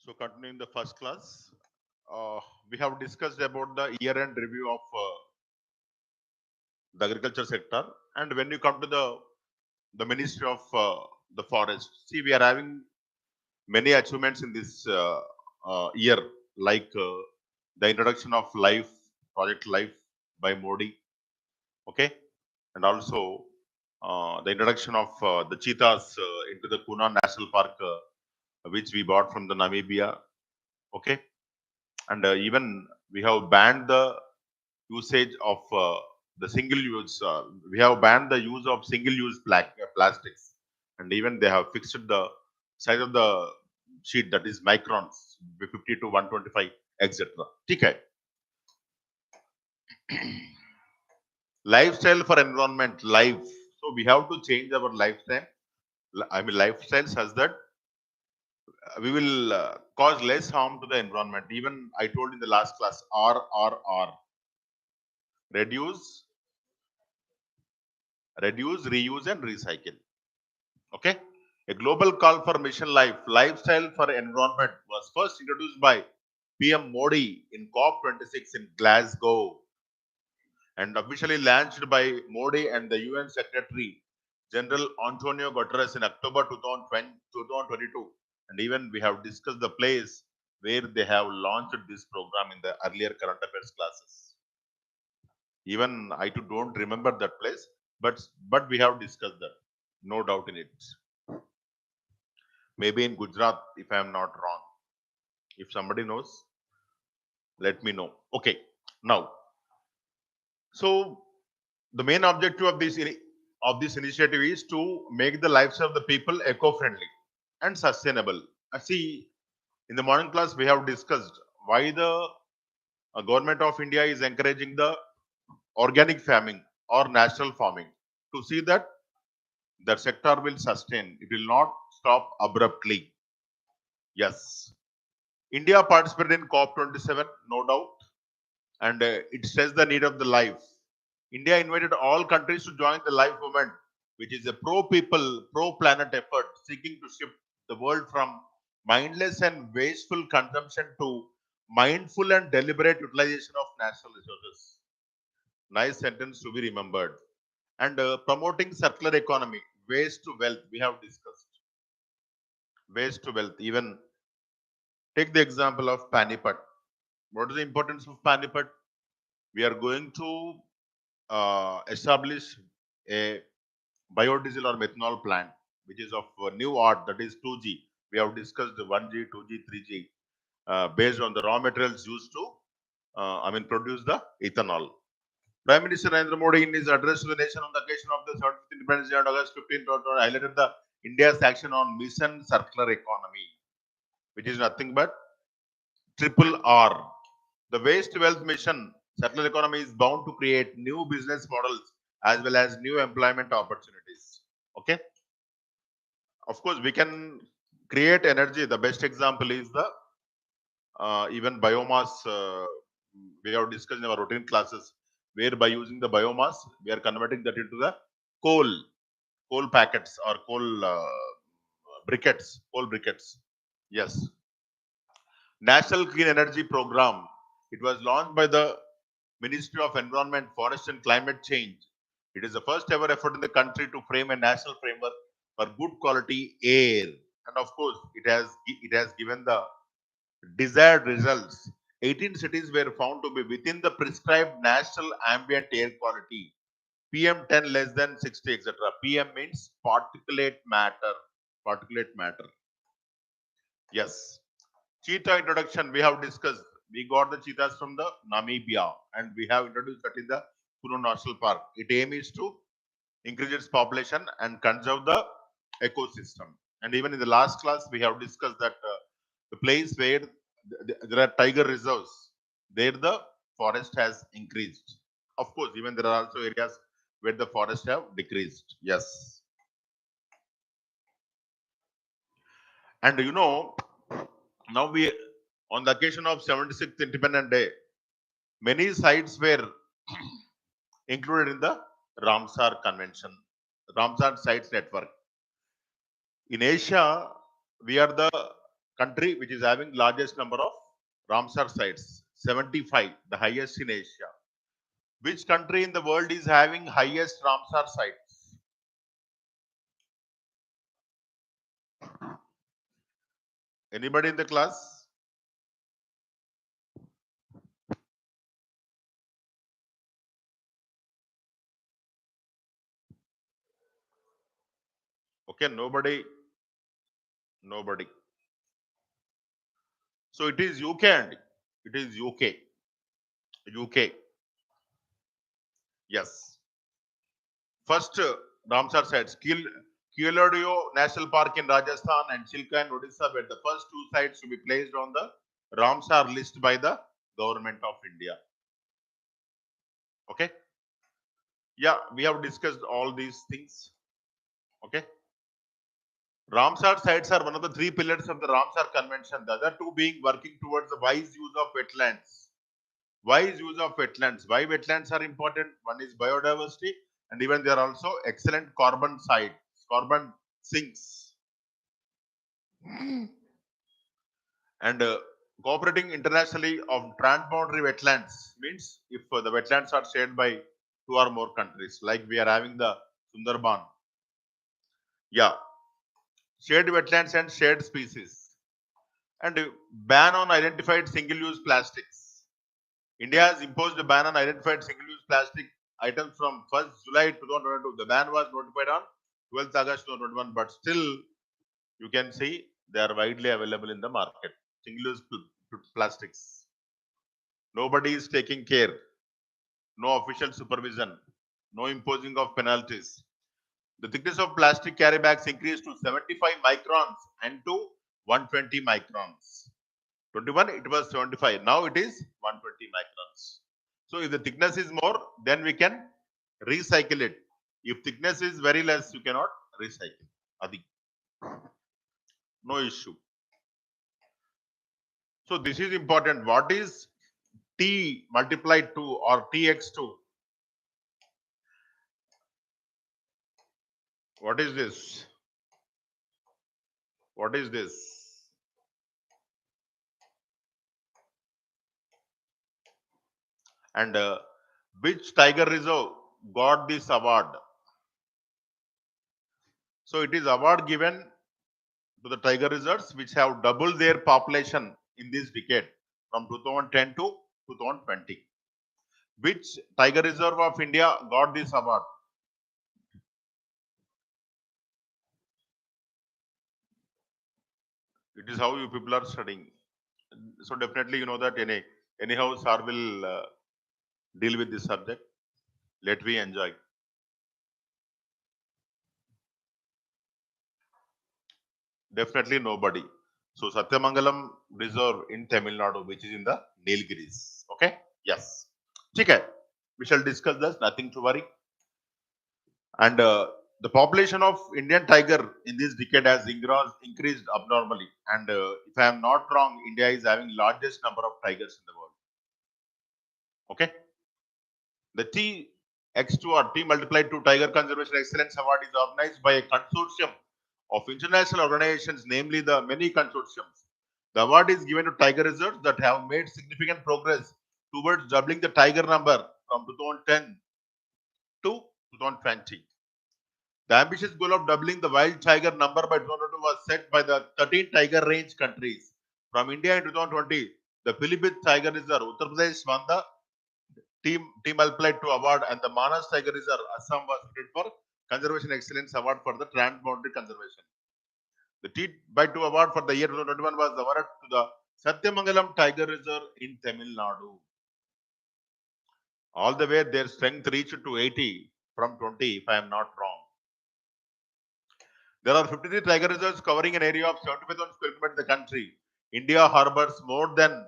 So continuing the first class, we have discussed about the year-end review of the agriculture sector, and when you come to the Ministry of the Forest, see we are having many achievements in this year, like the introduction of Life Project Life by Modi, okay, and also the introduction of the cheetahs into the Kuna National Park, which we bought from the Namibia, okay, and even we have banned the usage of the single use we have banned the use of single use plastics, and even they have fixed the size of the sheet, that is microns, 50 to 125, etc. Okay. Lifestyle for environment, life. So we have to change our lifestyle. I mean lifestyle such that we will cause less harm to the environment. Even I told in the last class, R, reduce, reuse, and recycle. Okay. A global call for mission life, lifestyle for environment, was first introduced by PM Modi in COP26 in Glasgow and officially launched by Modi and the UN Secretary General Antonio Guterres in October 2022. And even we have discussed the place where they have launched this program in the earlier current affairs classes. Even I too don't remember that place, but we have discussed that, no doubt in it. Maybe in Gujarat, if I am not wrong. If somebody knows, let me know. Okay. Now, so the main objective of this initiative is to make the lives of the people eco-friendly and sustainable. See, in the morning class we have discussed why the government of India is encouraging the organic farming or natural farming, to see that the sector will sustain. It will not stop abruptly. Yes. India participated in COP27, no doubt, and it says the need of the life. India invited all countries to join the life movement, which is a pro people, pro planet effort seeking to shift the world from mindless and wasteful consumption to mindful and deliberate utilization of natural resources. Nice sentence to be remembered. And promoting circular economy, waste to wealth, we have discussed. Waste to wealth. Even take the example of Panipat. What is the importance of Panipat? We are going to establish a biodiesel or methanol plant, which is of new art, that is 2G. We have discussed the 1G, 2G, 3G, based on the raw materials used to, produce the ethanol. Prime Minister Narendra Modi, in his address to the nation on the occasion of the 75th Independence Day on August 15th, highlighted the India's action on Mission Circular Economy, which is nothing but triple R. The Waste Wealth Mission Circular Economy is bound to create new business models as well as new employment opportunities. Okay. Of course, we can create energy. The best example is the even biomass. We have discussed in our routine classes, where by using the biomass, we are converting that into the coal, coal packets or coal briquettes. Yes. National Clean Energy Program. It was launched by the Ministry of Environment, Forest and Climate Change. It is the first ever effort in the country to frame a national framework for good quality air. And of course, it has given the desired results. 18 cities were found to be within the prescribed national ambient air quality. PM10 less than 60, etc. PM means particulate matter. Particulate matter. Yes. Cheetah introduction we have discussed. We got the cheetahs from the Namibia and we have introduced that in the Puno National Park. Its aim is to increase its population and conserve the ecosystem. And even in the last class, we have discussed that the place where there are tiger reserves, there the forest has increased. Of course, even there are also areas where the forest have decreased. Yes. And now we, on the occasion of 76th Independence Day, many sites were included in the Ramsar Convention, Ramsar Sites Network. In Asia, we are the country which is having largest number of Ramsar sites? 75, the highest in Asia. Which country in the world is having highest Ramsar sites? Anybody in the class? Okay, nobody. Nobody. So it is UK and it is UK. UK. Yes. First, Ramsar sites. Keoladeo National Park in Rajasthan and Chilka in Odisha were the first two sites to be placed on the Ramsar list by the government of India. Okay. Yeah, we have discussed all these things. Okay. Ramsar sites are one of the three pillars of the Ramsar Convention. The other two being working towards the wise use of wetlands. Wise use of wetlands. Why wetlands are important? One is biodiversity, and even they are also excellent carbon carbon sinks. And cooperating internationally of transboundary wetlands means if the wetlands are shared by two or more countries, like we are having the Sundarban. Yeah, shared wetlands and shared species. And ban on identified single-use plastics. India has imposed a ban on identified single-use plastic items from 1st July 2022. The ban was notified on 12th August 2021, but still you can see they are widely available in the market. Single-use plastics. Nobody is taking care. No official supervision. No imposing of penalties. The thickness of plastic carry bags increased to 75 microns and to 120 microns. 21, it was 75. Now it is 120 microns. So if the thickness is more, then we can recycle it. If thickness is very less, you cannot recycle. Adi. No issue. So this is important. What is T multiplied to or TX2? What is this? What is this? And which tiger reserve got this award? So it is award given to the tiger reserves which have doubled their population in this decade from 2010 to 2020. Which tiger reserve of India got this award? It is how you people are studying. So definitely you know that anyhow sir will deal with this subject. Let me enjoy. Definitely nobody. So Satyamangalam Reserve in Tamil Nadu, which is in the Nilgiris. Okay? Yes. Okay. We shall discuss this. Nothing to worry. And the population of Indian tiger in this decade has increased abnormally. And if I am not wrong, India is having largest number of tigers in the world. Okay? The TX2 or T multiplied 2 Tiger Conservation Excellence Award is organized by a consortium of international organizations, namely the many consortiums. The award is given to tiger reserves that have made significant progress towards doubling the tiger number from 2010 to 2020. The ambitious goal of doubling the wild tiger number by 2022 was set by the 13 tiger range countries. From India in 2020, the Pilibhit Tiger Reserve, Uttar Pradesh won the Team applied to award, and the Manas Tiger Reserve, Assam was selected for Conservation Excellence Award for the Transboundary Conservation. The T by 2 award for the year 2021 was awarded to the Satyamangalam Tiger Reserve in Tamil Nadu. All the way their strength reached to 80 from 20, if I am not wrong. There are 53 tiger reserves covering an area of 75,000 square kilometers in the country. India harbors more than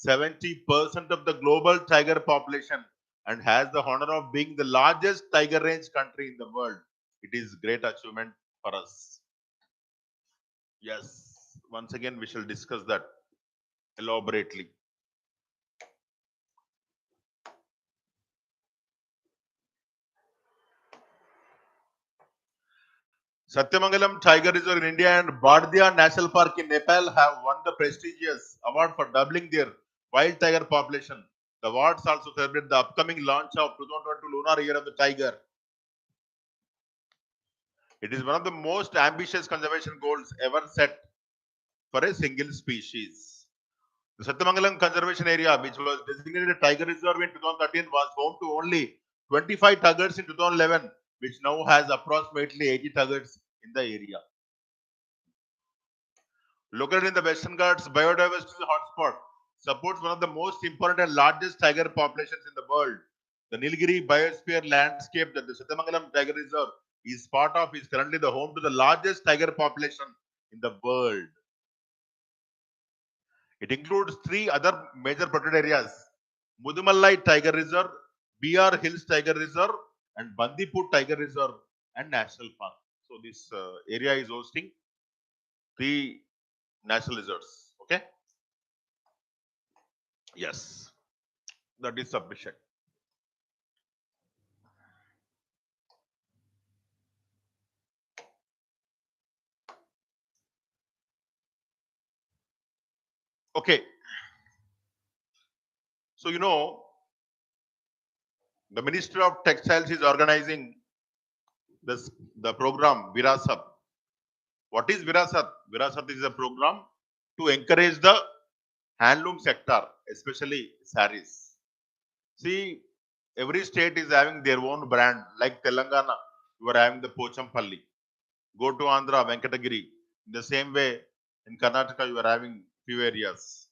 70% of the global tiger population and has the honor of being the largest tiger range country in the world. It is great achievement for us. Yes, once again we shall discuss that elaborately. Satyamangalam Tiger Reserve in India and Bardia National Park in Nepal have won the prestigious award for doubling their wild tiger population. The awards also celebrate the upcoming launch of 2022 Lunar Year of the Tiger. It is one of the most ambitious conservation goals ever set for a single species. The Satyamangalam Conservation Area, which was designated a tiger reserve in 2013, was home to only 25 tigers in 2011, which now has approximately 80 tigers in the area. Located in the Western Ghats biodiversity hotspot, supports one of the most important and largest tiger populations in the world. The Nilgiri biosphere landscape that the Satyamangalam Tiger Reserve is part of is currently the home to the largest tiger population in the world. It includes three other major protected areas: Mudumalai Tiger Reserve, BR Hills Tiger Reserve, and Bandipur Tiger Reserve and National Park. So this area is hosting three national reserves. Okay. Yes, that is sufficient. Okay. So the Ministry of Textiles is organizing this the program Virasat. What is Virasat? Virasat is a program to encourage the handloom sector, especially saris. See, every state is having their own brand. Like Telangana, you are having the Pochampalli. Go to Andhra, Venkatagiri. In the same way, in Karnataka, you are having few areas.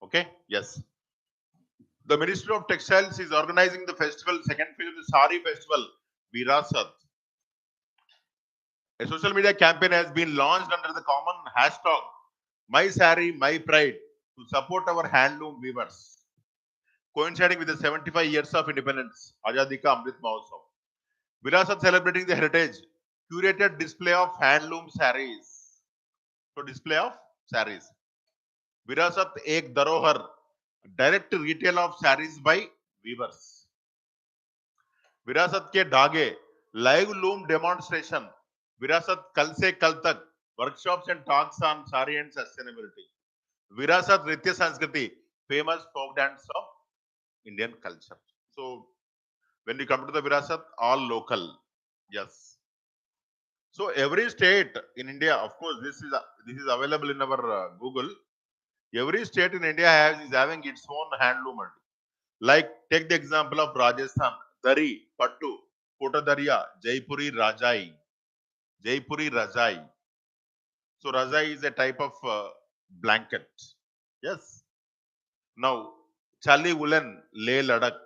Okay? Yes. The Ministry of Textiles is organizing the festival, second phase of the Sari festival, Virasat. A social media campaign has been launched under the common hashtag My Sari, My Pride to support our handloom weavers. Coinciding with the 75 years of independence, Azadi Ka Amrit Mahotsav. Virasat celebrating the heritage, curated display of handloom saris. So display of saris. Virasat Ek Darohar, direct retail of saris by weavers. विरासत के धागे live loom demonstration विरासत कल से कल तक workshops and talks on sari and sustainability virasat nritya sanskriti famous folk dance of Indian culture. So when you come to the virasat, all local. Yes. So every state in India, of course this is available in our Google. Every state in India is having its own handloom. Like take the example of Rajasthan, Dari, Pattu, Kotadariya, Jaipuri, Rajai. Jaipuri Rajai. So Rajai is a type of blanket. Yes. Now, Chali woolen, Leh Ladakh.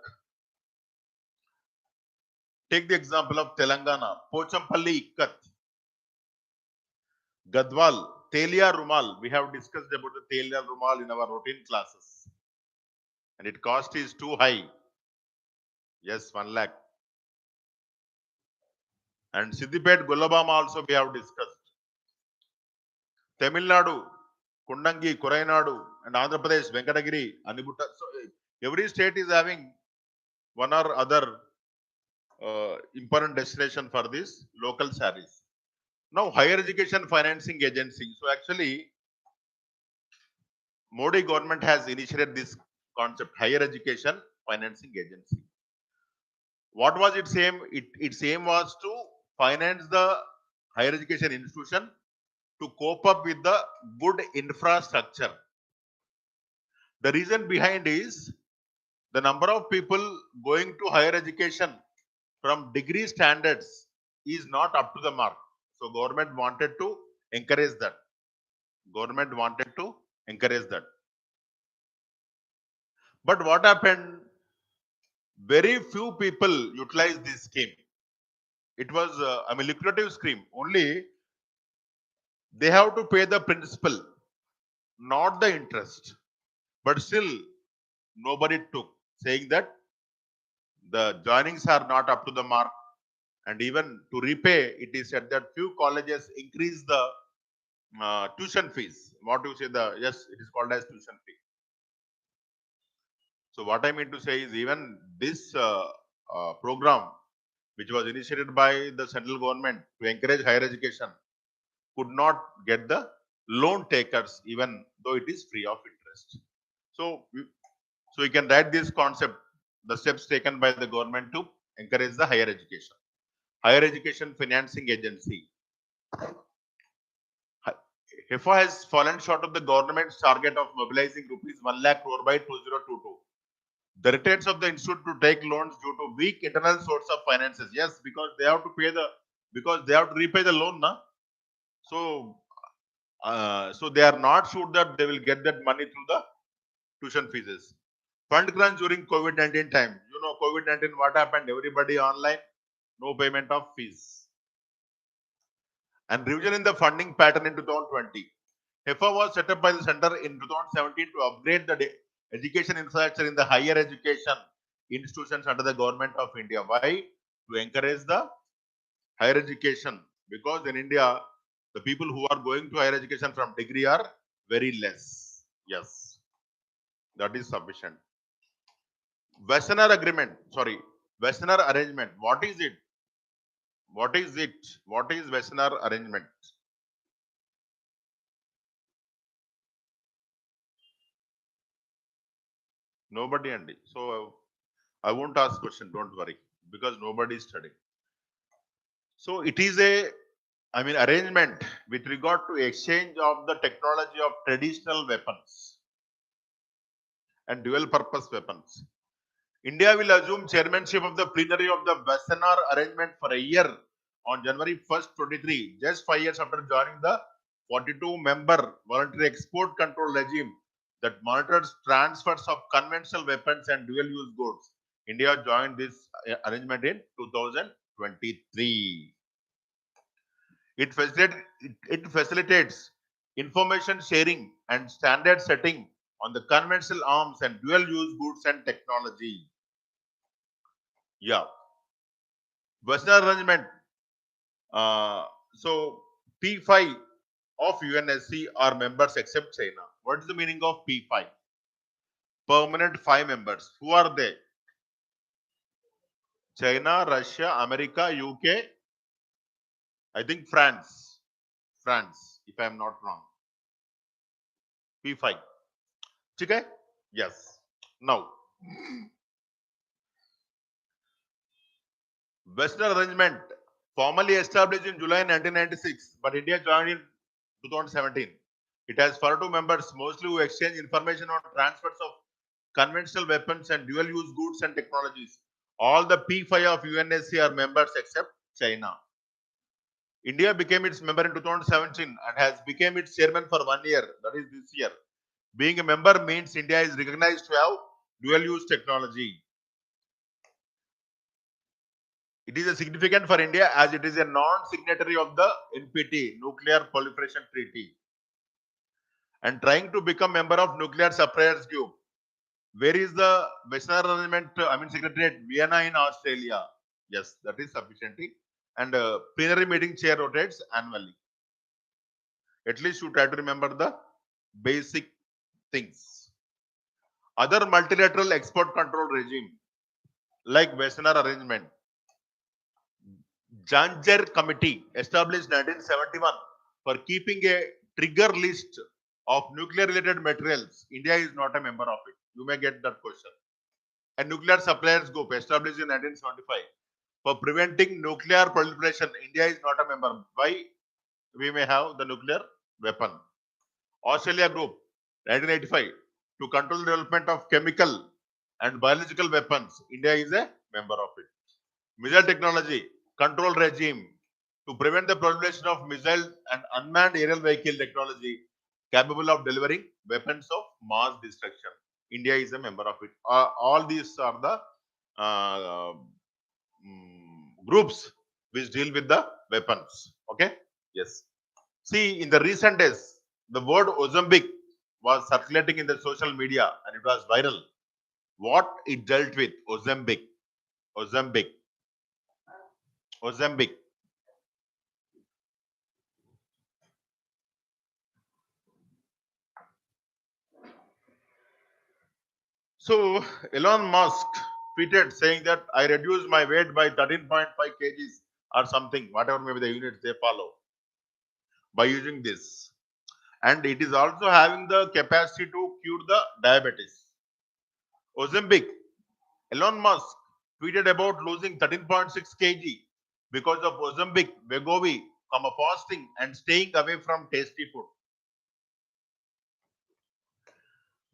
Take the example of Telangana, Pochampalli Ikkat. Gadwal, Telia Rumal. We have discussed about the Telia Rumal in our routine classes. And its cost is too high. Yes, 1 lakh. And Siddipet Gulabam also we have discussed. Tamil Nadu, Kundangi, Korainadu, and Andhra Pradesh, Venkatagiri, Anibutta. So every state is having one or other important destination for this local saris. Now, higher education financing agency. So actually, Modi government has initiated this concept, higher education financing agency. What was its aim? Its aim was to finance the higher education institution to cope up with the good infrastructure. The reason behind is the number of people going to higher education from degree standards is not up to the mark. So government wanted to encourage that. Government wanted to encourage that. But what happened? Very few people utilized this scheme. It was lucrative scheme. Only they have to pay the principal, not the interest. But still, nobody took, saying that the joinings are not up to the mark. And even to repay, it is said that few colleges increase the tuition fees. What you say, yes, it is called as tuition fee. So what I mean to say is even this program which was initiated by the central government to encourage higher education, could not get the loan takers, even though it is free of interest. So, so you can write this concept, the steps taken by the government to encourage the higher education. Higher Education Financing Agency. HEFA has fallen short of the government's target of mobilizing rupees 1 lakh crore by 2022. The returns of the institute to take loans due to weak internal source of finances. Yes, because they have to pay the repay the loan, na. So, so they are not sure that they will get that money through the tuition fees. Fund crunch during COVID-19 time. You know, COVID-19, what happened? Everybody online, no payment of fees. And revision in the funding pattern in 2020. HEFA was set up by the center in 2017 to upgrade the education infrastructure in the higher education institutions under the government of India. Why? To encourage the higher education. Because in India, the people who are going to higher education from degree are very less. Yes, that is sufficient. Westerner agreement, sorry, Westerner arrangement. What is it? What is it? What is Westerner arrangement? Nobody, Andy. So I won't ask question. Don't worry, because nobody is studying. So it is a, arrangement with regard to exchange of the technology of traditional weapons and dual purpose weapons. India will assume chairmanship of the plenary of the Wassenaar arrangement for a year on January 1st, 23, just 5 years after joining the 42-member voluntary export control regime that monitors transfers of conventional weapons and dual-use goods. India joined this arrangement in 2023. It facilitates information sharing and standard setting on the conventional arms and dual-use goods and technology. Yeah. Western arrangement. So P5 of UNSC are members except China. What is the meaning of P5? Permanent 5 members. Who are they? China, Russia, America, UK, I think France. France, if I am not wrong. P5. Okay? Yes. Now, Western arrangement formally established in July 1996, but India joined in 2017. It has 42 members, mostly who exchange information on transfers of conventional weapons and dual-use goods and technologies. All the P5 of UNSC are members except China. India became its member in 2017 and has become its chairman for 1 year, that is this year. Being a member means India is recognized to have dual-use technology. It is significant for India as it is a non-signatory of the NPT, Nuclear Proliferation Treaty, and trying to become member of Nuclear Suppliers Group. Where is the Western arrangement? Secretariat, Vienna in Australia. Yes, that is sufficiently. And plenary meeting chair rotates annually. At least you try to remember the basic things. Other multilateral export control regime, like Western arrangement. Janjar Committee, established 1971, for keeping a trigger list of nuclear-related materials. India is not a member of it. You may get that question. A nuclear suppliers group, established in 1975, for preventing nuclear proliferation. India is not a member. Why? We may have the nuclear weapon. Australia Group, 1985, to control the development of chemical and biological weapons. India is a member of it. Missile technology control regime, to prevent the proliferation of missile and unmanned aerial vehicle technology capable of delivering weapons of mass destruction. India is a member of it. All these are the groups which deal with the weapons. Okay. Yes. See, in the recent days, the word Ozempic was circulating in the social media and it was viral. What it dealt with? Ozempic. Ozempic. Ozempic. So, Elon Musk tweeted saying that I reduced my weight by 13.5 kgs or something, whatever may be the units they follow by using this. And it is also having the capacity to cure the diabetes. Ozempic, Elon Musk tweeted about losing 13.6 kg because of Ozempic, Wegovy, fasting and staying away from tasty food.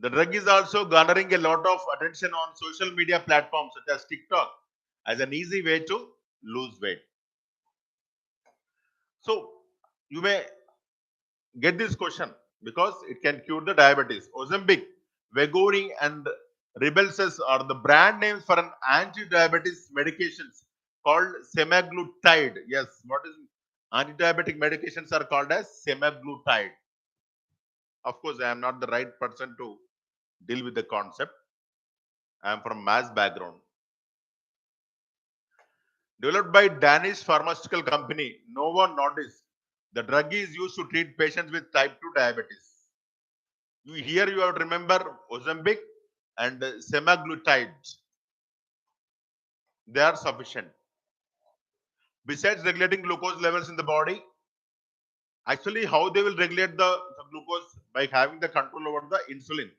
The drug is also garnering a lot of attention on social media platforms such as TikTok as an easy way to lose weight. So you may get this question because it can cure the diabetes. Ozempic, Wegovy, and Rybelsus are the brand names for an anti-diabetes medications called semaglutide. Yes, what is anti-diabetic medications are called as semaglutide. Of course, I am not the right person to deal with the concept. I am from maths background. Developed by Danish pharmaceutical company Novo Nordisk, the drug is used to treat patients with type 2 diabetes. Here you have to remember Ozempic and semaglutide. They are sufficient. Besides regulating glucose levels in the body, actually how they will regulate the glucose by having the control over the insulin.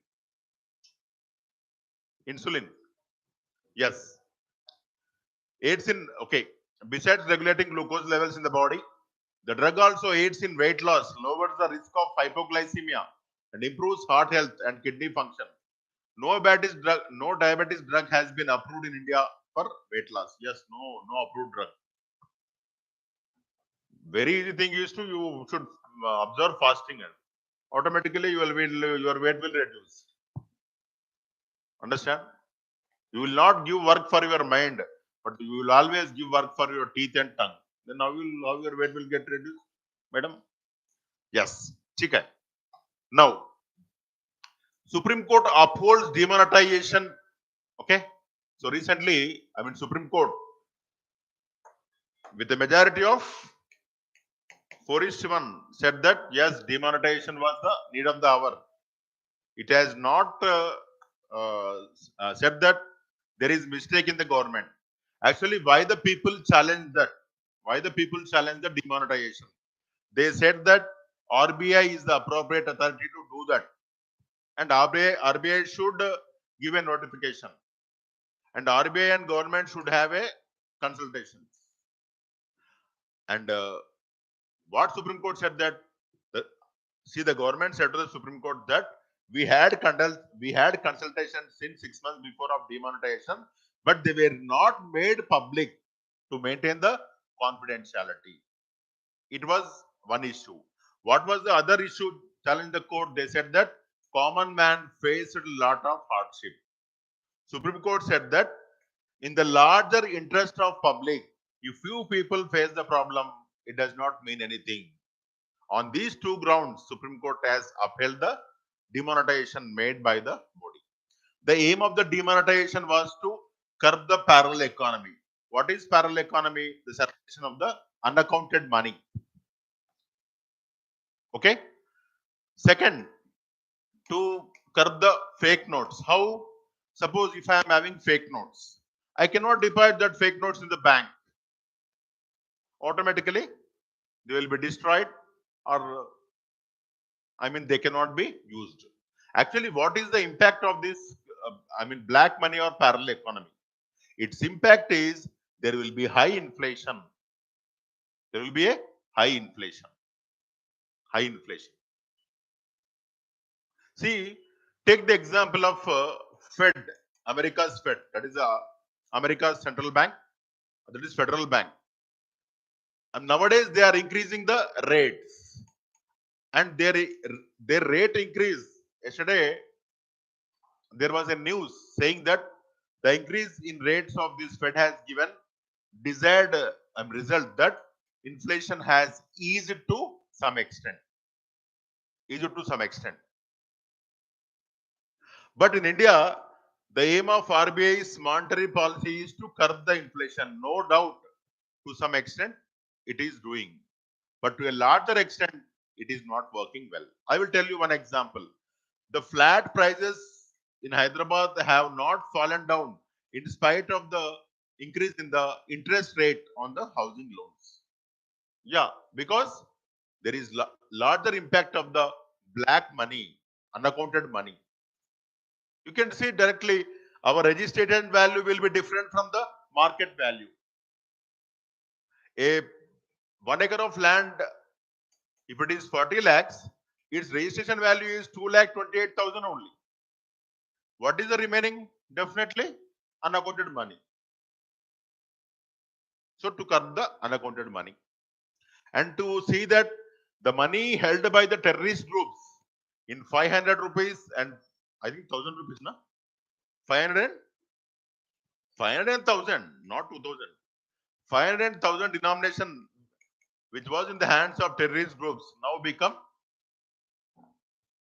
Insulin, yes. Aids in, okay. Besides regulating glucose levels in the body, the drug also aids in weight loss, lowers the risk of hypoglycemia, and improves heart health and kidney function. No diabetes drug has been approved in India for weight loss. Yes, no approved drug. Very easy thing is to you should observe fasting and automatically your weight will reduce. Understand? You will not give work for your mind, but you will always give work for your teeth and tongue. Then how your weight will get reduced, madam? Yes. Okay. Now, Supreme Court upholds demonetization. Okay. So recently, Supreme Court with a majority of 4:1 said that yes, demonetization was the need of the hour. It has not said that there is mistake in the government. Actually, why the people challenge that? Why the people challenge the demonetization? They said that RBI is the appropriate authority to do that, and RBI should give a notification, and RBI and government should have a consultation. And what Supreme Court said that the government said to the Supreme Court that we had consultation since 6 months before of demonetization, but they were not made public to maintain the confidentiality. It was one issue. What was the other issue challenging the court? They said that common man faced a lot of hardship. Supreme Court said that in the larger interest of public, if few people face the problem, it does not mean anything. On these two grounds, Supreme Court has upheld the demonetization made by the body. The aim of the demonetization was to curb the parallel economy. What is parallel economy? The circulation of the unaccounted money. Okay. Second, to curb the fake notes. How? Suppose if I am having fake notes, I cannot deposit that fake notes in the bank. Automatically, they will be destroyed or they cannot be used. Actually, what is the impact of this? Black money or parallel economy? Its impact is there will be high inflation. There will be a high inflation. High inflation. See, take the example of Fed, America's Fed. That is America's central bank. That is Federal Bank. And nowadays they are increasing the rates, and their rate increase. Yesterday there was a news saying that the increase in rates of this Fed has given desired result that inflation has eased to some extent. But in India, the aim of RBI's monetary policy is to curb the inflation. No doubt, to some extent, it is doing. But to a larger extent, it is not working well. I will tell you one example. The flat prices in Hyderabad have not fallen down in spite of the increase in the interest rate on the housing loans. Yeah, because there is larger impact of the black money, unaccounted money. You can see directly our registered value will be different from the market value. A 1 acre of land, if it is 40 lakhs, its registration value is 2,28,000 only. What is the remaining? Definitely unaccounted money. So to curb the unaccounted money and to see that the money held by the terrorist groups in 500 rupees and I think 1,000 rupees, na? 500 500,000, not 2,000. 500,000 denomination which was in the hands of terrorist groups now become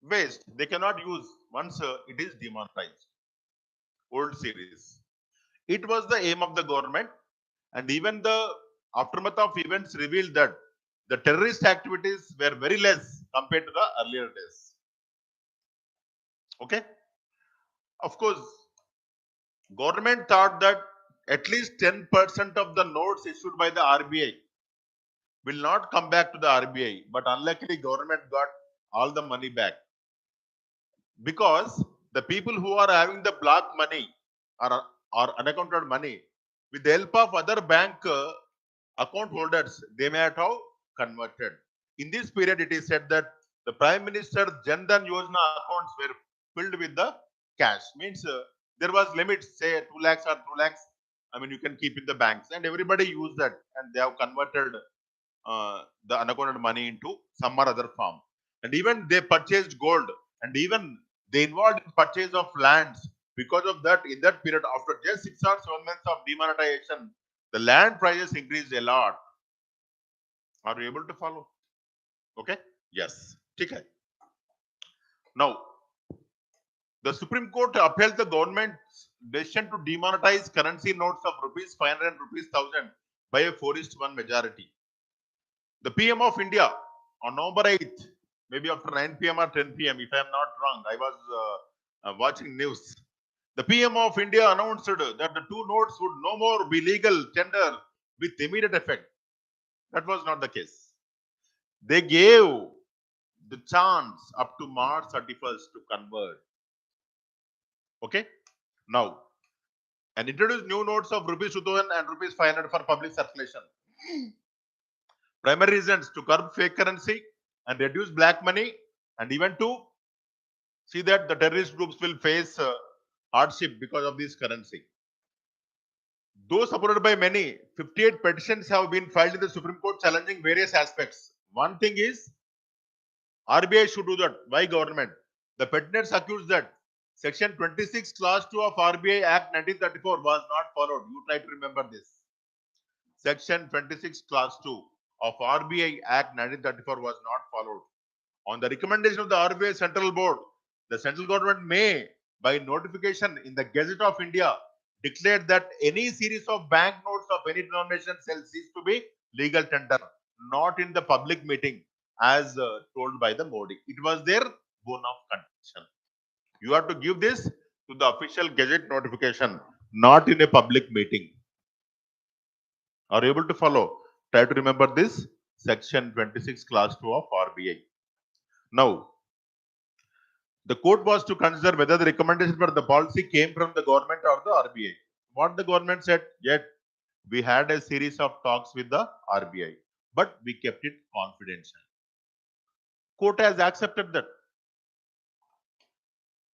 waste. They cannot use once it is demonetized. Old series. It was the aim of the government, and even the aftermath of events revealed that the terrorist activities were very less compared to the earlier days. Okay, of course, government thought that at least 10% of the notes issued by the RBI will not come back to the RBI, but unluckily, government got all the money back because the people who are having the black money or unaccounted money, with the help of other bank account holders, they may have converted. In this period, it is said that the Prime Minister Jan Dhan Yojana accounts were filled with the cash. Means there was limits, say 2 lakhs or 2 lakhs. I mean, you can keep in the banks, and everybody use that, and they have converted the unaccounted money into some or other form. And even they purchased gold, and even they involved in purchase of lands. Because of that, in that period, after just 6 or 7 months of demonetization, the land prices increased a lot. Are you able to follow? Okay. Yes. Okay. Now, the Supreme Court upheld the government's decision to demonetize currency notes of rupees 500 and rupees 1,000 by a 4:1 majority. The PM of India on November 8th, maybe after 9 p.m. or 10 p.m., if I am not wrong, I was watching news. The PM of India announced that the two notes would no more be legal tender with immediate effect. That was not the case. They gave the chance up to March 31st to convert. Okay. Now, and introduce new notes of rupees 2,000 and rupees 500 for public circulation. Primary reasons to curb fake currency and reduce black money, and even to see that the terrorist groups will face hardship because of this currency. Though supported by many, 58 petitions have been filed in the Supreme Court challenging various aspects. One thing is RBI should do that. Why government? The petitioners accuse that Section 26, Clause 2 of RBI Act 1934 was not followed. You try to remember this. Section 26, Clause 2 of RBI Act 1934 was not followed. On the recommendation of the RBI Central Board, the central government may, by notification in the Gazette of India, declare that any series of bank notes of any denomination shall cease to be legal tender, not in the public meeting as told by the Modi. It was their bone of contention. You have to give this to the official Gazette notification, not in a public meeting. Are you able to follow? Try to remember this section 26 clause 2 of RBI. Now, the court was to consider whether the recommendation for the policy came from the government or the RBI. What the government said, yet we had a series of talks with the RBI, but we kept it confidential. Court has accepted that.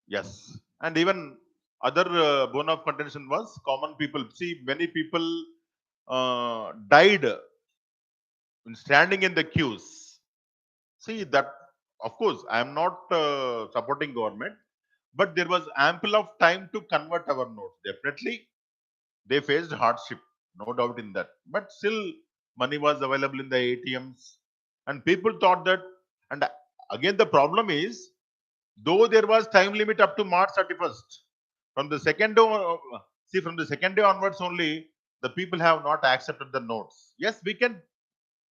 Yes. And even other bone of contention was common people. See, many people died in standing in the queues. See that, of course, I am not supporting government, but there was ample of time to convert our notes. Definitely, they faced hardship, no doubt in that. But still, money was available in the ATMs, and people thought that. And again, the problem is, though there was time limit up to March 31st, from the second day, from the second day onwards only, the people have not accepted the notes. Yes, we can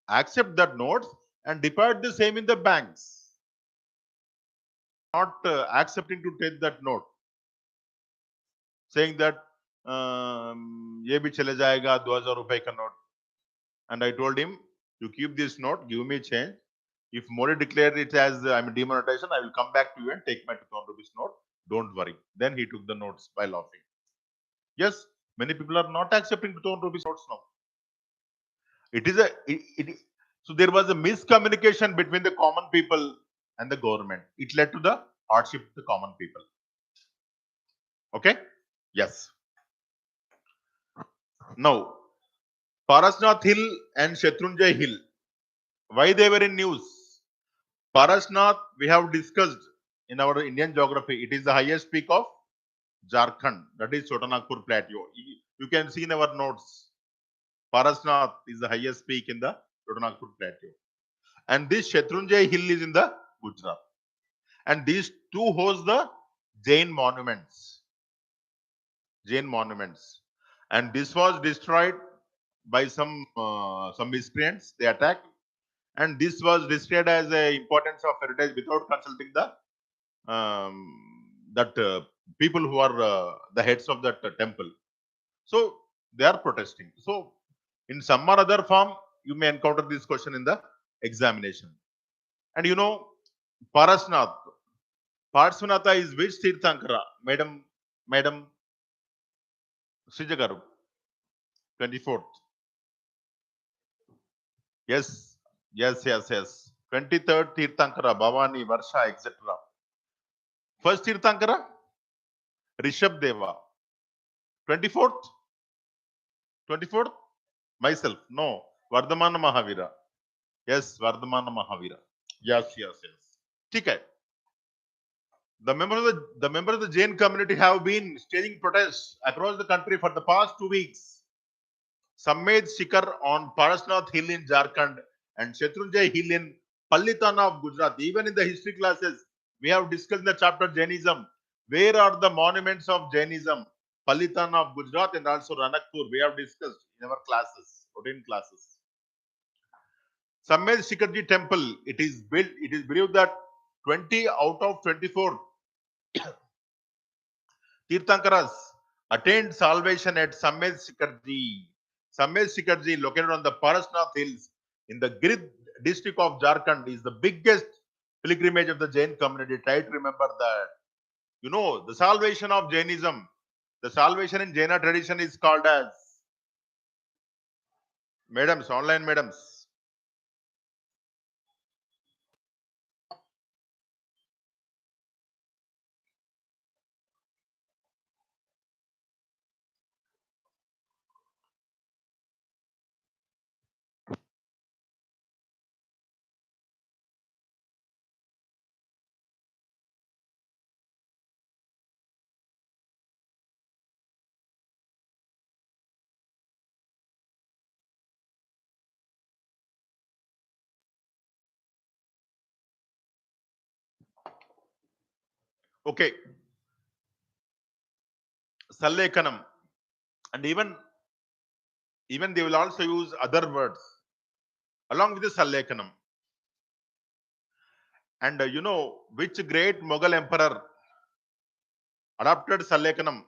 accept that notes and deposit the same in the banks. Not accepting to take that note, saying that ये भी चले जाएगा 2000 रुपए का note. And I told him, you keep this note, give me change. If Modi declared it as I'm demonetization, I will come back to you and take my 2000 rupees note. Don't worry. Then he took the notes by laughing. Yes, many people are not accepting 2000 rupees notes now. It is so there was a miscommunication between the common people and the government. It led to the hardship of the common people. Okay? Yes. Now, Parasnath Hill and Shatrunjay Hill. Why they were in news? Parasnath, we have discussed in our Indian geography. It is the highest peak of Jharkhand. That is Chotanagpur Plateau. You can see in our notes. Parasnath is the highest peak in the Chotanagpur Plateau. And this Shatrunjay Hill is in the Gujarat. And these two host the Jain monuments. Jain monuments. And this was destroyed by some miscreants. They attacked. And this was described as a importance of heritage without consulting the people who are the heads of that temple. So they are protesting. So in some or other form, you may encounter this question in the examination. And you know, Parasnath. Parasnath is which Tirthankara? Madam Srijagaru, 24th. Yes, yes. 23rd Tirthankara, Bhavani, Varsha, etc. First Tirthankara, Rishabh Deva. 24th? 24th? Myself. No. Vardhamana Mahavira. Yes, Vardhamana Mahavira. Yes. Okay. The members of the Jain community have been staging protests across the country for the past 2 weeks. Sammed Shikhar on Parasnath Hill in Jharkhand and Shatrunjay Hill in Pallitana of Gujarat. Even in the history classes, we have discussed in the chapter Jainism. Where are the monuments of Jainism? Pallitana of Gujarat and also Ranakpur. We have discussed in our classes, 14 classes. Sammed Shikharji temple, it is believed that 20 out of 24 Tirthankaras attained salvation at Sammed Shikharji. Sammed Shikharji, located on the Parasnath Hills in the Girid district of Jharkhand, is the biggest pilgrimage of the Jain community. Try to remember that. You know, the salvation of Jainism, the salvation in Jaina tradition is called as, madams, online madams. Okay, Sallekanam. And even they will also use other words along with the Sallekanam. And you know which great Mughal emperor adopted Sallekanam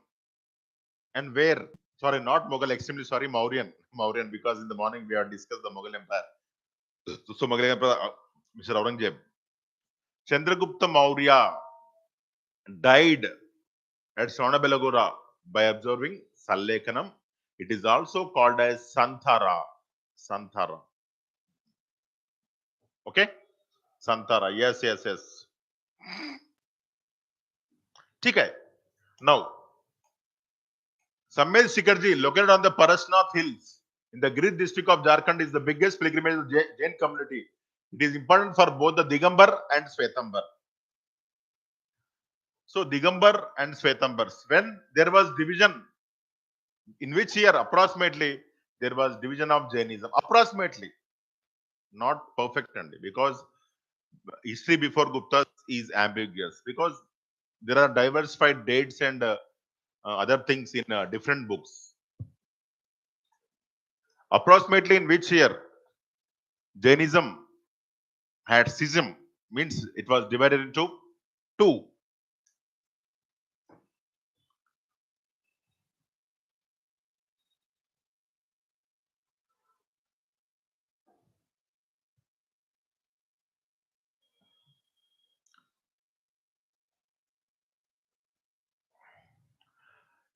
and where? Sorry, not Mughal, extremely sorry, Mauryan. Mauryan, because in the morning we have discussed the Mughal Empire. So Mughal Emperor, Mr. Aurangzeb. Chandragupta Maurya died at Shravanabelagora by observing Sallekanam. It is also called as Santhara. Santhara. Okay? Santhara. Yes. Okay. Now, Sammed Shikharji, located on the Parasnath Hills in the Girid district of Jharkhand, is the biggest pilgrimage of the Jain community. It is important for both the Digambar and Svetambar. So, Digambar and Svetambars. When there was division, in which year approximately there was division of Jainism? Approximately, not perfectly, because history before Gupta is ambiguous, because there are diversified dates and other things in different books. Approximately in which year Jainism had schism, means it was divided into two.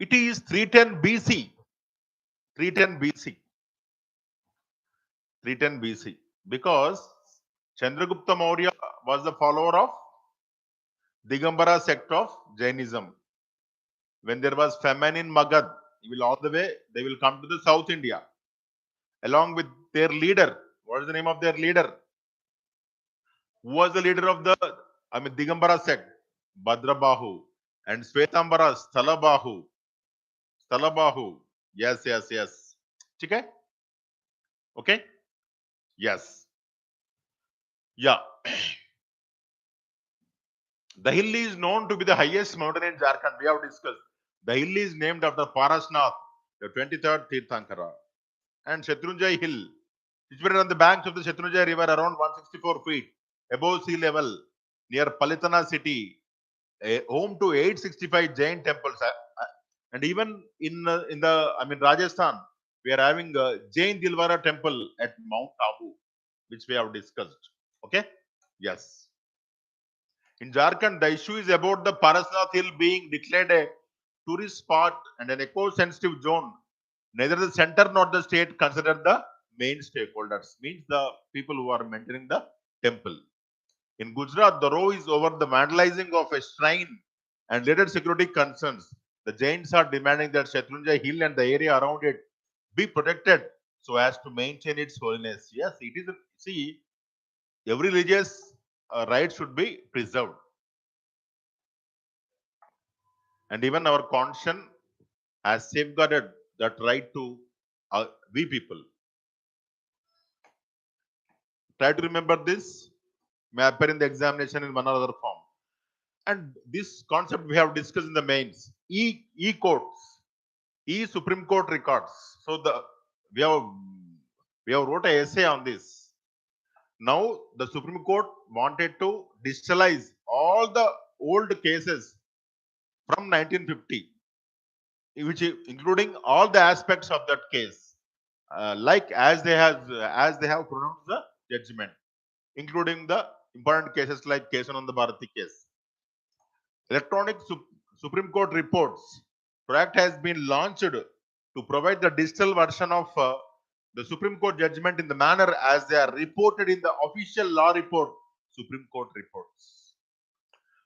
It is 310 BC. 310 BC. 310 BC. Because Chandragupta Maurya was the follower of Digambara sect of Jainism. When there was famine in Magad, he will all the way, they will come to the South India along with their leader. What is the name of their leader? Who was the leader of the, Digambara sect? Bhadrabahu. And Svetambara, Stalabahu. Stalabahu. Yes, yes, yes. Okay? Okay? Yes. Yeah. The hill is known to be the highest mountain in Jharkhand. We have discussed. The hill is named after Parasnath, the 23rd Tirthankara. And Shatrunjay Hill, situated on the banks of the Shatrunjay River around 164 feet above sea level near Palitana city, home to 865 Jain temples. And even in the Rajasthan, we are having Jain Dilwara temple at Mount Abu, which we have discussed. Okay? Yes. In Jharkhand, the issue is about the Parasnath Hill being declared a tourist spot and an eco-sensitive zone. Neither the center nor the state consider the main stakeholders, means the people who are maintaining the temple. In Gujarat, the row is over the vandalizing of a shrine and related security concerns. The Jains are demanding that Shatrunjay Hill and the area around it be protected so as to maintain its holiness. Yes, it is. See, every religious right should be preserved. And even our conscience has safeguarded that right to we people. Try to remember this, may appear in the examination in one or other form. And this concept we have discussed in the mains. E courts, E Supreme Court records. So we have we have wrote an essay on this. Now the Supreme Court wanted to digitalize all the old cases from 1950, which including all the aspects of that case, like as they have pronounced the judgment, including the important cases like Kesananda Bharati case. Electronic Supreme Court reports project has been launched to provide the digital version of the Supreme Court judgment in the manner as they are reported in the official law report, Supreme Court reports.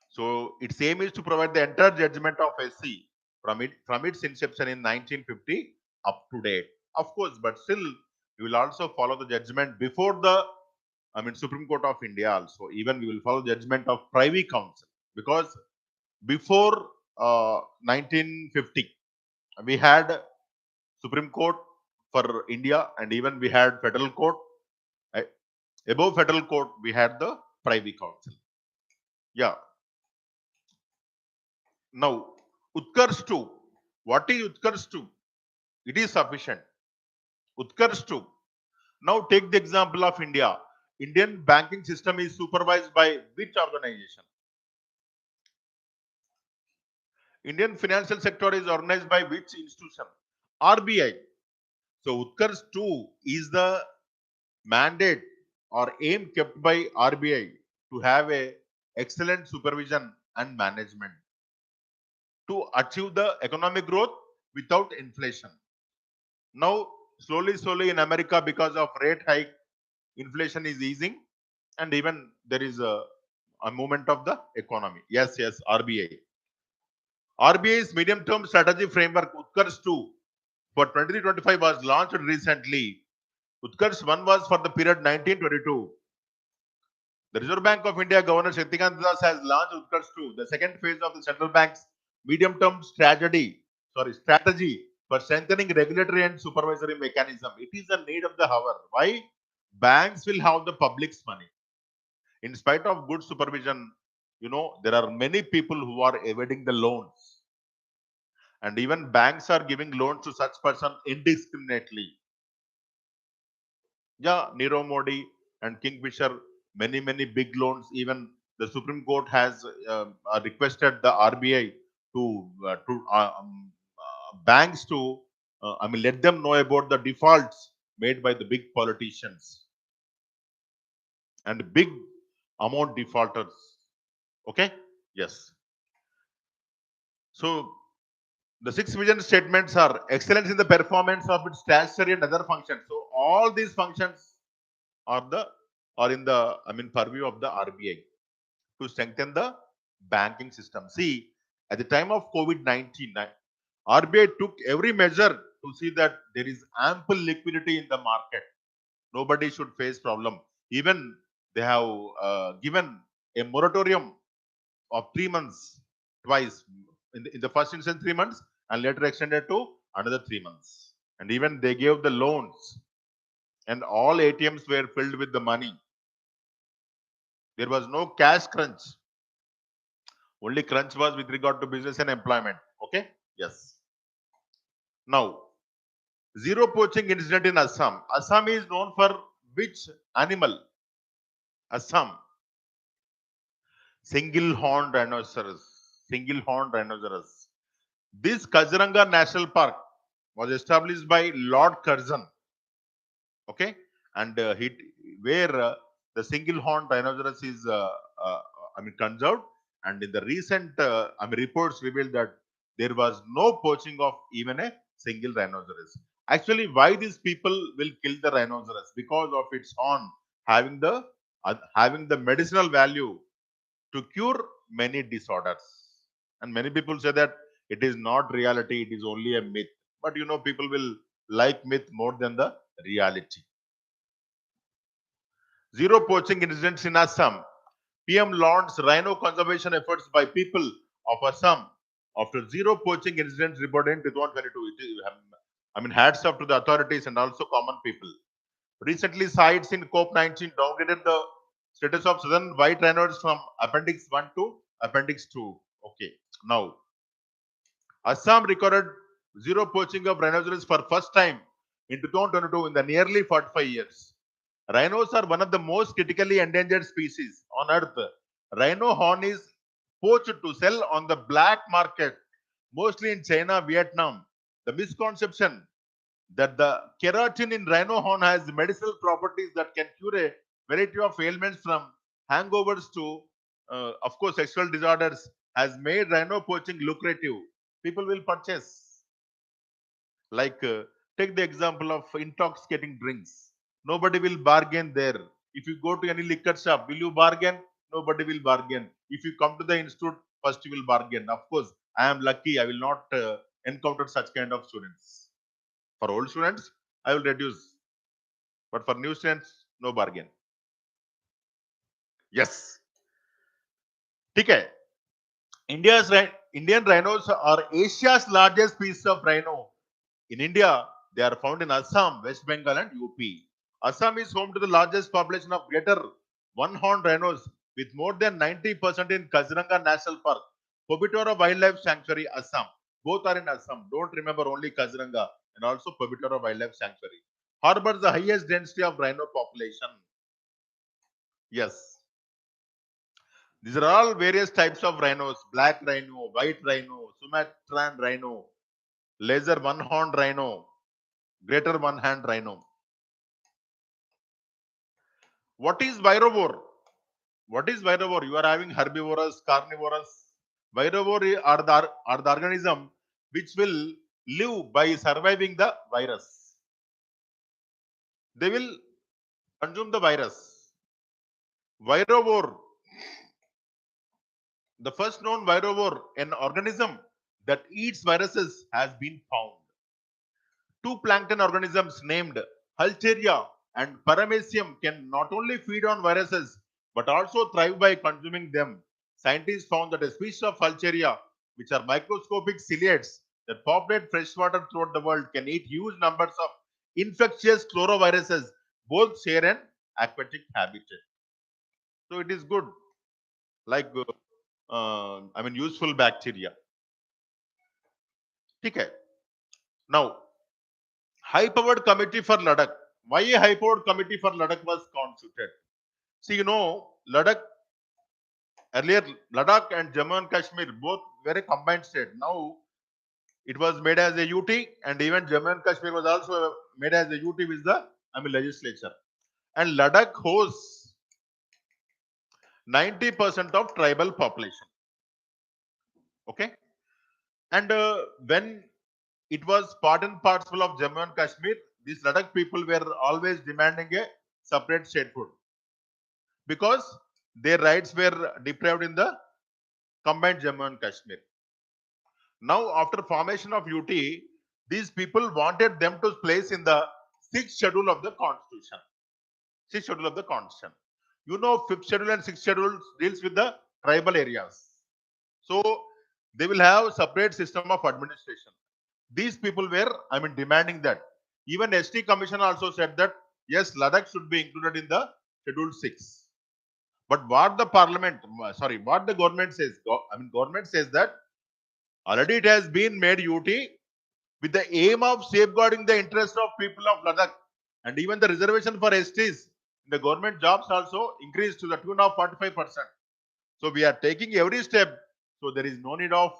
So its aim is to provide the entire judgment of SC from its inception in 1950 up to date. Of course, but still we will also follow the judgment before the Supreme Court of India also. Even we will follow judgment of Privy Council, because before 1950 we had Supreme Court for India, and even we had Federal Court. Above Federal Court we had the Privy Council. Yeah. Now Utkarsh 2. What is Utkarsh 2? It is sufficient. Utkarsh 2. Now take the example of India. Indian banking system is supervised by which organization? Indian financial sector is organized by which institution? RBI. So Utkarsh 2 is the mandate or aim kept by RBI to have a excellent supervision and management to achieve the economic growth without inflation. Now, slowly in America, because of rate hike, inflation is easing, and even there is a movement of the economy. Yes, RBI. RBI's medium-term strategy framework, Utkarsh 2, for 2025 was launched recently. Utkarsh 1 was for the period 1922. The Reserve Bank of India Governor Shaktikant Das has launched Utkarsh 2, the second phase of the central bank's medium-term strategy for strengthening regulatory and supervisory mechanism. It is a need of the hour. Why? Banks will have the public's money. In spite of good supervision, there are many people who are evading the loans. And even banks are giving loans to such person indiscriminately. Yeah, Nirav Modi and Kingfisher, many big loans. Even the Supreme Court has requested the RBI to banks to let them know about the defaults made by the big politicians and big amount defaulters. Okay. Yes. So The 6 vision statements are excellence in the performance of its statutory and other functions. So all these functions are in the purview of the RBI to strengthen the banking system. See, at the time of COVID-19, RBI took every measure to see that there is ample liquidity in the market. Nobody should face problem. Even they have given a moratorium of 3 months twice. In the first instance 3 months, and later extended to another 3 months. And even they gave the loans, and all ATMs were filled with the money. There was no cash crunch. Only crunch was with regard to business and employment. Okay? Yes. Now, zero poaching incident in Assam. Assam is known for which animal? Assam. Single-horned rhinoceros. Single-horned rhinoceros. This Kaziranga National Park was established by Lord Curzon. Okay? And where the single-horned rhinoceros is conserved. And in the recent reports revealed that there was no poaching of even a single rhinoceros. Actually, why these people will kill the rhinoceros? Because of its horn having the medicinal value to cure many disorders. And many people say that it is not reality, it is only a myth. But people will like myth more than the reality. Zero poaching incidents in Assam. PM launched rhino conservation efforts by people of Assam after zero poaching incidents reported in 2022. Hats off to the authorities and also common people. Recently, sites in COP19 downgraded the status of southern white rhinos from Appendix 1 to Appendix 2. Okay. Now, Assam recorded zero poaching of rhinoceros for first time in 2022 in the nearly 45 years. Rhinos are one of the most critically endangered species on earth. Rhino horn is poached to sell on the black market, mostly in China, Vietnam. The misconception that the keratin in rhino horn has medicinal properties that can cure a variety of ailments from hangovers to, of course, sexual disorders has made rhino poaching lucrative. People will purchase. Like, take the example of intoxicating drinks. Nobody will bargain there. If you go to any liquor shop, will you bargain? Nobody will bargain. If you come to the institute, first you will bargain. Of course, I am lucky. I will not encounter such kind of students. For old students, I will reduce. But for new students, no bargain. Yes. Okay. Indian rhinos are Asia's largest species of rhino. In India, they are found in Assam, West Bengal, and UP. Assam is home to the largest population of greater one-horned rhinos, with more than 90% in Kaziranga National Park, Pobitora Wildlife Sanctuary, Assam. Both are in Assam. Don't remember only Kaziranga and also Pobitora Wildlife Sanctuary. Harbors the highest density of rhino population. Yes. These are all various types of rhinos: black rhino, white rhino, Sumatran rhino, laser one-horned rhino, greater one-hand rhino. What is virovore? What is virovore? You are having herbivorous, carnivorous. Virovore are the organism which will live by surviving the virus. They will consume the virus. Virovore, the first known virovore, an organism that eats viruses, has been found. Two plankton organisms named Halteria and Paramecium can not only feed on viruses but also thrive by consuming them. Scientists found that a species of Halteria, which are microscopic ciliates that populate freshwater throughout the world, can eat huge numbers of infectious chloroviruses. Both share an aquatic habitat. So it is good, like useful bacteria. Okay. Now, high-powered committee for Ladakh. Why a high-powered committee for Ladakh was constituted? See, Ladakh, earlier Ladakh and Jammu and Kashmir both were a combined state. Now it was made as a UT, and even Jammu and Kashmir was also made as a UT with the legislature. And Ladakh hosts 90% of tribal population. Okay. And when it was part and parcel of Jammu and Kashmir, these Ladakh people were always demanding a separate statehood because their rights were deprived in the combined Jammu and Kashmir. Now, after formation of UT, these people wanted them to place in the sixth schedule of the constitution. Sixth schedule of the constitution. You know, fifth schedule and sixth schedule deals with the tribal areas. So they will have separate system of administration. These people were, demanding that. Even ST Commission also said that yes, Ladakh should be included in the Schedule 6. But what the what the government says, government says that already it has been made UT with the aim of safeguarding the interest of people of Ladakh, and even the reservation for STs in the government jobs also increased to the tune of 45%. So we are taking every step. So there is no need of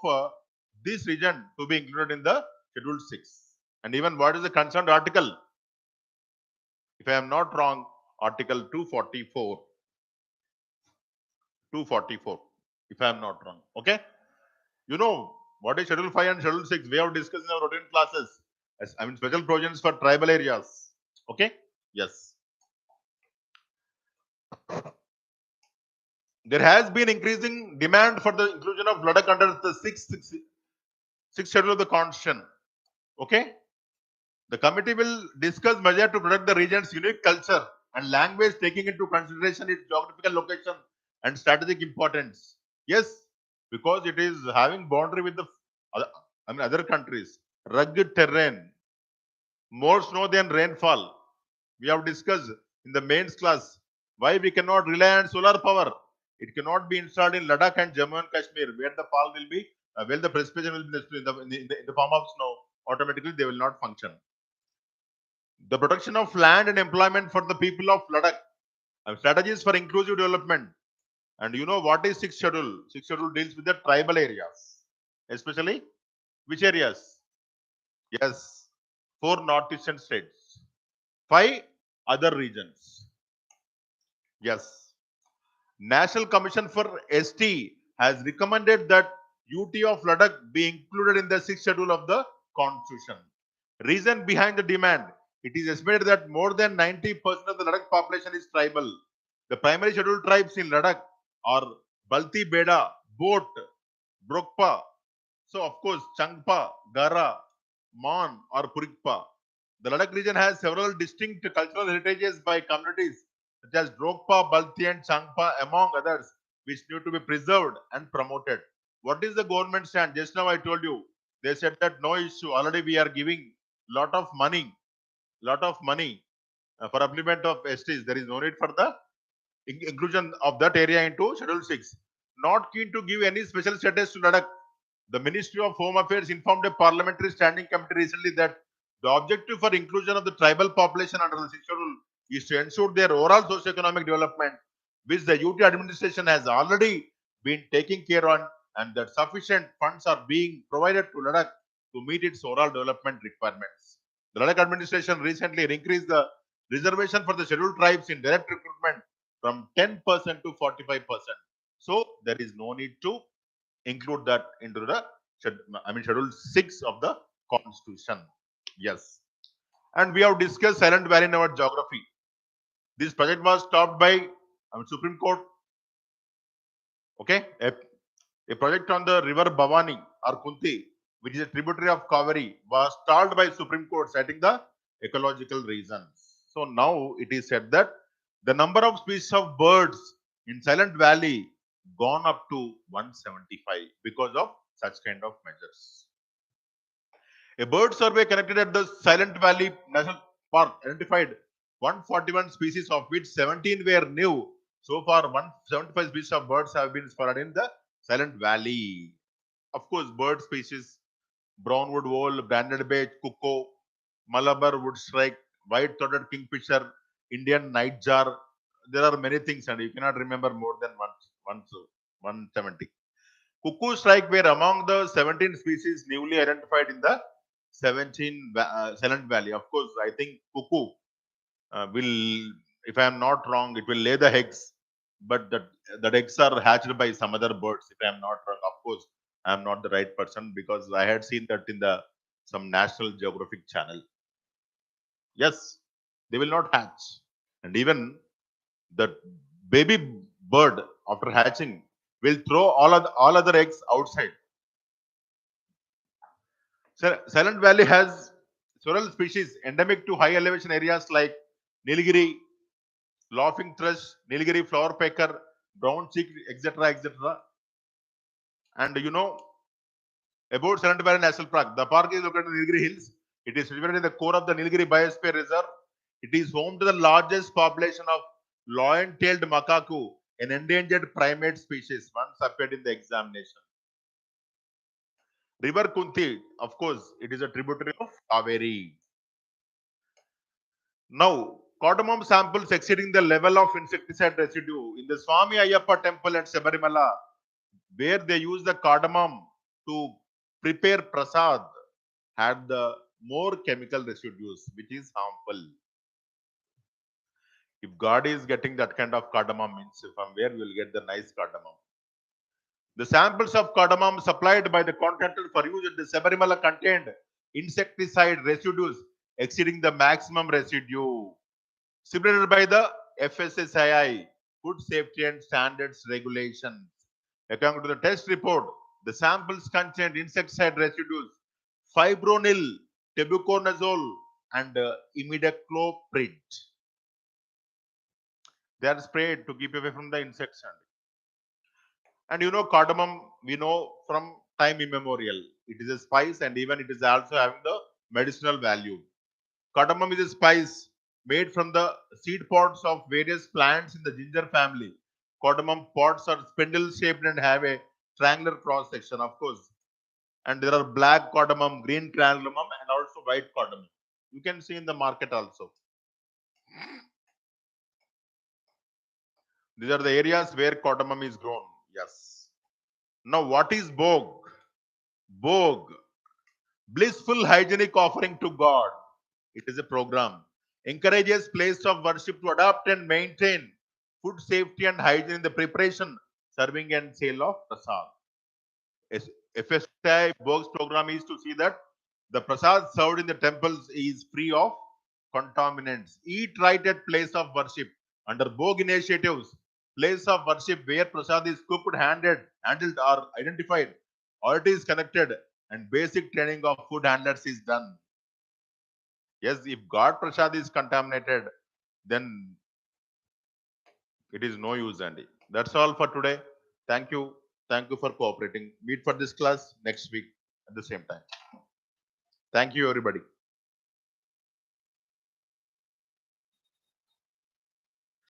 this region to be included in the Schedule 6. And even what is the concerned article? If I am not wrong, Article 244. 244. If I am not wrong. Okay. You know what is Schedule 5 and Schedule 6? We have discussed in our routine classes. Special provisions for tribal areas. Okay. Yes. There has been increasing demand for the inclusion of Ladakh under the sixth schedule of the Constitution. Okay. The committee will discuss measures to protect the region's unique culture and language, taking into consideration its geographical location and strategic importance. Yes, because it is having boundary with the other countries, rugged terrain, more snow than rainfall. We have discussed in the mains class why we cannot rely on solar power. It cannot be installed in Ladakh and Jammu and Kashmir, where the fall will be, where the precipitation will be in the form of snow. Automatically, they will not function. The protection of land and employment for the people of Ladakh, and strategies for inclusive development. And you know what is sixth schedule? Sixth schedule deals with the tribal areas, especially which areas? Yes, four northeastern states, five other regions. Yes, National Commission for ST has recommended that UT of Ladakh be included in the sixth schedule of the Constitution. Reason behind the demand: it is estimated that more than 90% of the Ladakh population is tribal. The primary scheduled tribes in Ladakh are Balti Beda, Bot, Brokpa. So, of course, Changpa, Gara, Mon, or Purikpa. The Ladakh region has several distinct cultural heritages by communities such as Drokpa, Balti, and Changpa, among others, which need to be preserved and promoted. What is the government stand? Just now I told you, they said that no issue. Already we are giving lot of money for upliftment of STs. There is no need for the inclusion of that area into Schedule 6. Not keen to give any special status to Ladakh. The Ministry of Home Affairs informed a parliamentary standing committee recently that the objective for inclusion of the tribal population under the sixth schedule is to ensure their overall socio-economic development, which the UT administration has already been taking care on, and that sufficient funds are being provided to Ladakh to meet its overall development requirements. The Ladakh administration recently increased the reservation for the scheduled tribes in direct recruitment from 10% to 45%. So there is no need to include that into the Schedule 6 of the Constitution. Yes. And we have discussed Silent Valley in our geography. This project was stopped by Supreme Court. Okay. A project on the river Bhavani or Kunti, which is a tributary of Kaveri, was stalled by Supreme Court citing the ecological reasons. So now it is said that the number of species of birds in Silent Valley gone up to 175 because of such kind of measures. A bird survey conducted at the Silent Valley National Park identified 141 species, of which 17 were new. So far, 175 species of birds have been spotted in the Silent Valley. Of course, bird species: brownwood owl, banded bay cuckoo, Malabar wood shrike, white-throated kingfisher, Indian nightjar. There are many things, and you cannot remember more than 170. Cuckoo shrike were among the 17 species newly identified in the Silent Valley. Of course, I think cuckoo will, if I am not wrong, it will lay the eggs, but the eggs are hatched by some other birds, if I am not wrong. Of course, I'm not the right person because I had seen that in the some National Geographic channel. Yes, they will not hatch. And even the baby bird after hatching will throw all other eggs outside. Silent Valley has several species endemic to high elevation areas like Nilgiri, laughing thrush, Nilgiri flower pecker, brown chick, etc., etc. And you know about Silent Valley National Park. The park is located in Nilgiri Hills. It is situated in the core of the Nilgiri Biosphere Reserve. It is home to the largest population of lion-tailed macaque, an endangered primate species, once appeared in the examination. River Kunti, of course, it is a tributary of Kaveri. Now, cardamom samples exceeding the level of insecticide residue in the Swami Ayyappa temple at Sabarimala, where they use the cardamom to prepare prasad, had the more chemical residues, which is harmful. If God is getting that kind of cardamom, means from where we will get the nice cardamom. The samples of cardamom supplied by the contractor for use at the Sabarimala contained insecticide residues exceeding the maximum residue stipulated by the FSSAI, Food Safety and Standards Regulations. According to the test report, the samples contained insecticide residues, fipronil, tebuconazole, and imidacloprid. They are sprayed to keep away from the insects. And you know, cardamom, we know from time immemorial. It is a spice and even it is also having the medicinal value. Cardamom is a spice made from the seed pods of various plants in the ginger family. Cardamom pods are spindle shaped and have a triangular cross section, of course. And there are black cardamom, green cardamom, and also white cardamom. You can see in the market also. These are the areas where cardamom is grown. Yes. Now, what is Bhog? Bhog, blissful hygienic offering to God. It is a program. Encourages place of worship to adopt and maintain food safety and hygiene in the preparation, serving, and sale of prasad. FSI Bhog's program is to see that the prasad served in the temples is free of contaminants. Eat right at place of worship. Under Bhog initiatives, place of worship where prasad is cooked, handled or identified, audit is connected, and basic training of food handlers is done. Yes, if God prasad is contaminated, then it is no use, Andy. That's all for today. Thank you. Thank you for cooperating. Meet for this class next week at the same time. Thank you, everybody.